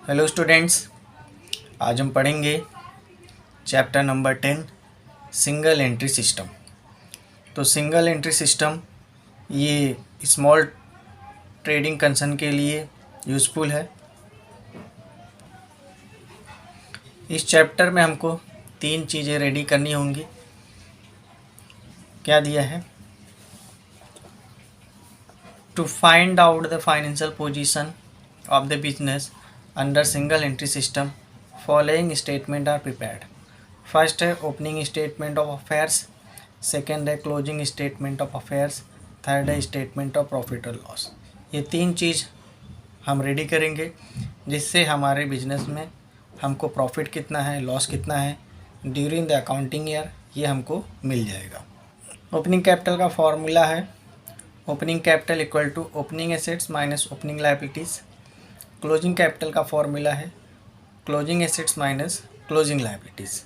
Hello students, आज हम पढ़ेंगे chapter number 10 single entry system. तो सिंगल एंट्री सिस्टम ये स्मॉल ट्रेडिंग कंसर्न के लिए यूज़फुल है। इस चैप्टर में हमको 3 चीज़ें रेडी करनी होंगी। क्या दिया है? To find out the financial position of the business under single entry system following statement are prepared. First है opening statement of affairs, second है closing statement of affairs, third है स्टेटमेंट ऑफ प्रॉफिट और loss. ये 3 चीज़ हम ready करेंगे जिससे हमारे business में हमको प्रॉफिट कितना है, लॉस कितना है ड्यूरिंग द अकाउंटिंग ईयर, ये हमको मिल जाएगा। ओपनिंग कैपिटल का फॉर्मूला है opening capital equal to opening assets minus opening liabilities. Closing capital का फॉर्मूला है closing assets minus closing liabilities.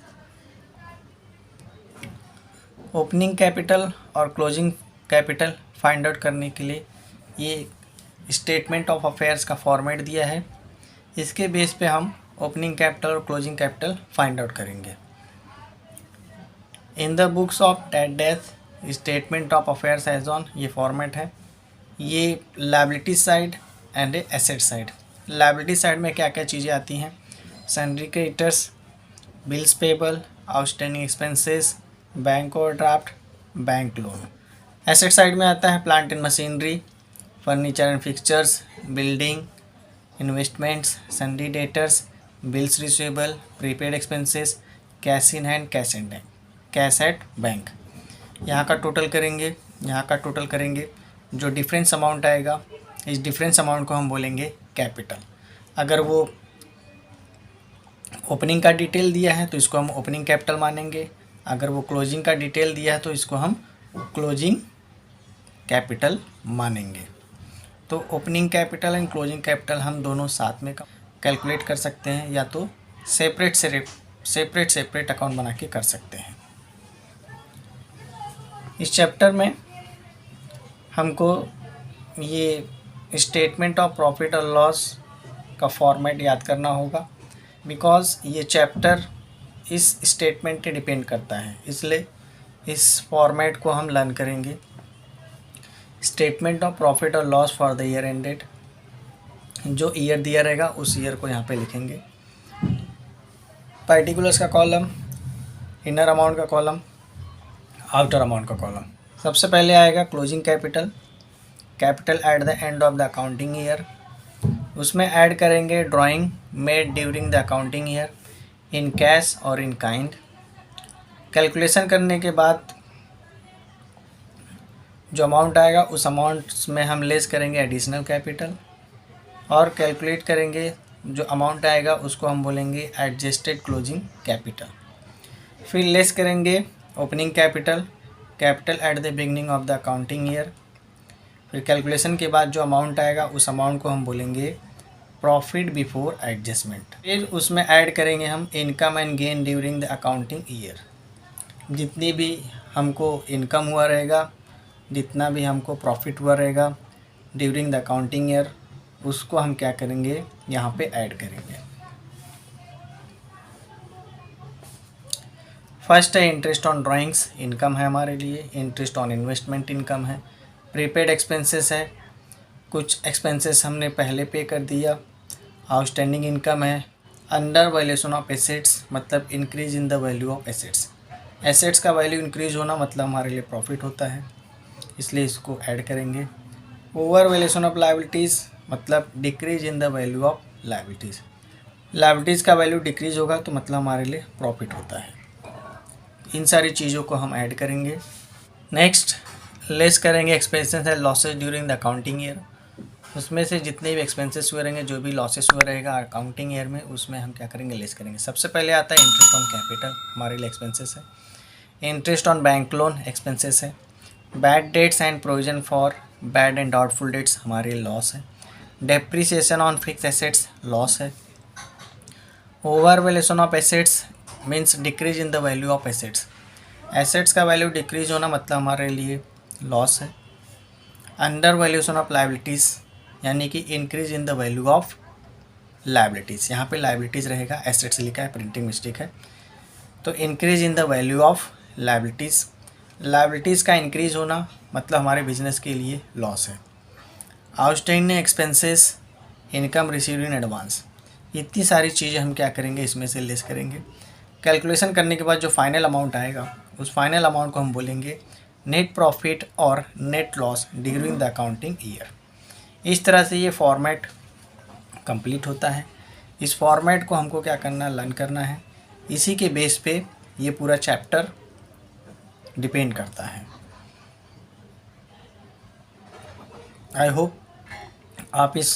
Opening capital और क्लोजिंग कैपिटल फाइंड आउट करने के लिए ये स्टेटमेंट ऑफ अफेयर्स का फॉर्मेट दिया है। इसके बेस पे हम ओपनिंग कैपिटल और क्लोजिंग कैपिटल फाइंड आउट करेंगे। In the books of debt death statement of affairs as on, ये फॉर्मेट है। ये liability side and asset side. Liability side में क्या क्या चीज़ें आती हैं? Salary creditors, bills payable, outstanding expenses, bank overdraft, bank loan. Asset side में आता है plant and machinery, furniture and fixtures, building, investments, सन्डी debtors, bills receivable, prepaid expenses, cash in hand, cash and bank, cash at bank. यहाँ का total करेंगे, जो difference amount आएगा इस difference amount को हम बोलेंगे कैपिटल। अगर वो ओपनिंग का डिटेल दिया है तो इसको हम ओपनिंग कैपिटल मानेंगे, अगर वो क्लोजिंग का डिटेल दिया है तो इसको हम क्लोजिंग कैपिटल मानेंगे। तो opening capital and closing capital हम दोनों साथ में कैलकुलेट कर सकते हैं, या तो सेपरेट अकाउंट बना के कर सकते हैं। इस चैप्टर में हमको ये स्टेटमेंट ऑफ प्रॉफिट और लॉस का फॉर्मेट याद करना होगा, बिकॉज़ ये चैप्टर इस स्टेटमेंट पे डिपेंड करता है, इसलिए इस फॉर्मेट को हम लर्न करेंगे। स्टेटमेंट ऑफ प्रॉफिट और loss for the year ended, जो ईयर दिया रहेगा उस ईयर को यहाँ पे लिखेंगे। पर्टिकुलर्स का कॉलम, इनर अमाउंट का कॉलम, आउटर अमाउंट का कॉलम। सबसे पहले आएगा closing capital at the end of the accounting year. उसमें ऐड करेंगे drawing made during the accounting year in cash और इन काइंड। कैलकुलेशन करने के बाद जो अमाउंट आएगा उस अमाउंट में हम लेस करेंगे एडिशनल कैपिटल, और कैलकुलेट करेंगे जो अमाउंट आएगा उसको हम बोलेंगे एडजस्टेड क्लोजिंग कैपिटल। फिर लेस करेंगे opening capital at the beginning of the accounting year. फिर कैलकुलेशन के बाद जो अमाउंट आएगा उस अमाउंट को हम बोलेंगे प्रॉफिट बिफोर एडजस्टमेंट। फिर उसमें ऐड करेंगे हम income and gain during the accounting year. जितनी भी हमको इनकम हुआ रहेगा, जितना भी हमको प्रॉफिट हुआ रहेगा ड्यूरिंग द अकाउंटिंग ईयर, उसको हम क्या करेंगे, यहाँ पे ऐड करेंगे। फर्स्ट है इंटरेस्ट ऑन ड्राइंग्स, इनकम है हमारे लिए। इंटरेस्ट ऑन इन्वेस्टमेंट इनकम है। प्रीपेड एक्सपेंसेस है, कुछ एक्सपेंसेस हमने पहले पे कर दिया। आउटस्टैंडिंग इनकम है। अंडर वैल्यूएशन ऑफ एसेट्स, मतलब increase in the value of assets. Assets का वैल्यू इंक्रीज होना मतलब हमारे लिए प्रॉफिट होता है, इसलिए इसको ऐड करेंगे। ओवर वैल्यूएशन ऑफ लायबिलिटीज़, मतलब decrease in the value of liabilities. Liabilities का वैल्यू डिक्रीज होगा तो मतलब हमारे लिए प्रॉफिट होता है। इन सारी चीज़ों को हम ऐड करेंगे। नेक्स्ट लेस करेंगे expenses and losses during the accounting year. उसमें से जितने भी एक्सपेंसेस हुए रहेंगे, जो भी लॉसेस हुए रहेगा अकाउंटिंग ईयर में, उसमें हम क्या करेंगे, लेस करेंगे। सबसे पहले आता है इंटरेस्ट ऑन कैपिटल, हमारे लिए एक्सपेंसेस है। Interest on bank loan expenses है। Bad debts and provision for bad and doubtful debts हमारे लिए लॉस है। Depreciation on fix assets loss है। Over valuation of assets means decrease in the value of assets. Assets का value decrease होना मतलब हमारे लिए लॉस है। अंडर वैल्यूएशन ऑफ लायबिलिटीज़, यानी कि increase in the value of liabilities, यहाँ पे लायबिलिटीज़ रहेगा, एसेट्स लिखा है, प्रिंटिंग मिस्टेक है। तो increase in the value of liabilities, liabilities का इंक्रीज होना मतलब हमारे बिजनेस के लिए लॉस है। Outstanding expenses, income received in advance, इतनी सारी चीज़ें हम क्या करेंगे, इसमें से लेस करेंगे। कैलकुलेशन करने के बाद जो फाइनल अमाउंट आएगा उस फाइनल अमाउंट को हम बोलेंगे नेट प्रॉफिट और net loss during the accounting year. इस तरह से ये फॉर्मेट कंप्लीट होता है। इस फॉर्मेट को हमको क्या करना, लर्न करना है। इसी के बेस पे ये पूरा चैप्टर डिपेंड करता है। आई होप आप इस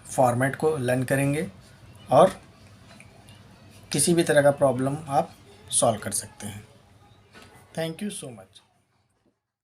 फॉर्मेट को लर्न करेंगे और किसी भी तरह का प्रॉब्लम आप सॉल्व कर सकते हैं। Thank you so much.